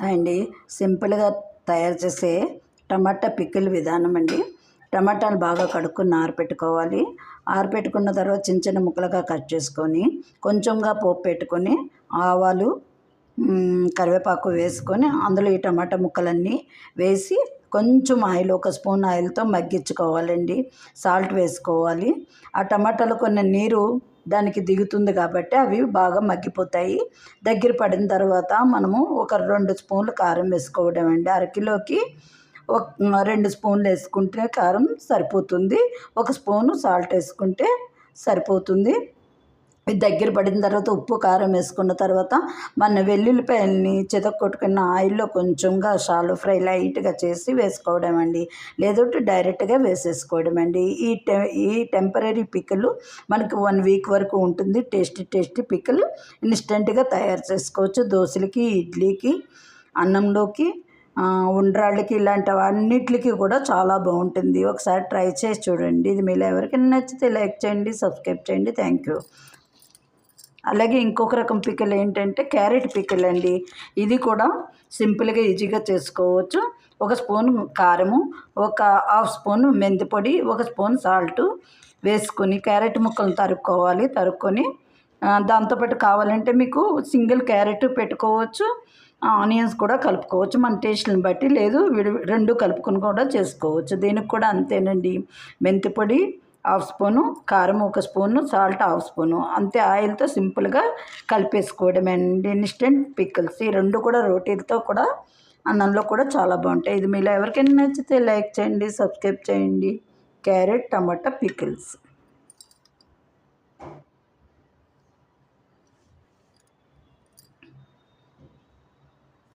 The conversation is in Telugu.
అండి సింపుల్గా తయారు చేసే టమాటా పికిల్ విధానం అండి. టమాటాలు బాగా కడుక్కొని ఆరబెట్టుకోవాలి. ఆరబెట్టుకున్న తర్వాత చిన్న చిన్న ముక్కలుగా కట్ చేసుకొని కొంచెంగా పోపు పెట్టుకొని ఆవాలు కరివేపాకు వేసుకొని అందులో ఈ టమాటా ముక్కలన్నీ వేసి కొంచెం ఆయిల్, ఒక స్పూన్ ఆయిల్తో మగ్గించుకోవాలండి. సాల్ట్ వేసుకోవాలి. ఆ టమాటాలు కొన్ని నీరు దానికి దిగుతుంది కాబట్టి అవి బాగా మగ్గిపోతాయి. దగ్గర పడిన తర్వాత మనము ఒక 2 స్పూన్లు కారం వేసుకోవడం అండి. అరకిలోకి ఒక 2 స్పూన్లు వేసుకుంటే కారం సరిపోతుంది. ఒక స్పూను సాల్ట్ వేసుకుంటే సరిపోతుంది. ఇది దగ్గర పడిన తర్వాత ఉప్పు కారం వేసుకున్న తర్వాత మన వెల్లుల్లిపాయలని చితక్కొట్టుకున్న ఆయిల్లో కొంచెంగా షాలో ఫ్రై లైట్గా చేసి వేసుకోవడం అండి. లేదంటే డైరెక్ట్గా వేసేసుకోవడం అండి. ఈ టెంపరీ పికిల్ మనకు 1 వీక్ వరకు ఉంటుంది. టేస్టీ పికిల్ ఇన్స్టెంట్గా తయారు చేసుకోవచ్చు. దోశలకి, ఇడ్లీకి, అన్నంలోకి, ఉండ్రాళ్ళకి, ఇలాంటివన్నిటికి కూడా చాలా బాగుంటుంది. ఒకసారి ట్రై చేసి చూడండి. ఇది మీలో ఎవరికైనా నచ్చితే లైక్ చేయండి, సబ్స్క్రైబ్ చేయండి. Thank you. అలాగే ఇంకొక రకం పికిల్ ఏంటంటే క్యారెట్ పికిల్ అండి. ఇది కూడా సింపుల్గా ఈజీగా చేసుకోవచ్చు. ఒక స్పూన్ కారము, ఒక హాఫ్ స్పూన్ మెంతి పొడి, ఒక స్పూన్ సాల్ట్ వేసుకొని క్యారెట్ ముక్కలను తరుక్కొని దాంతోపాటు కావాలంటే మీకు సింగిల్ క్యారెట్ పెట్టుకోవచ్చు, ఆనియన్స్ కూడా కలుపుకోవచ్చు మన టేస్ట్ని బట్టి. లేదు రెండు కలుపుకొని కూడా చేసుకోవచ్చు. దీనికి కూడా అంతేనండి. మెంతి పొడి హాఫ్ స్పూను, కారం ఒక స్పూను, సాల్ట్ హాఫ్ స్పూను, అంతే. ఆయిల్తో సింపుల్గా కలిపేసుకోవడం అండి. ఇన్స్టెంట్ పికిల్స్ ఈ రెండు కూడా రోటీలతో కూడా, అన్నంలో కూడా చాలా బాగుంటాయి. ఇది మీలో ఎవరికైనా నచ్చితే లైక్ చేయండి, సబ్స్క్రైబ్ చేయండి. క్యారెట్ టమాటా పికిల్స్.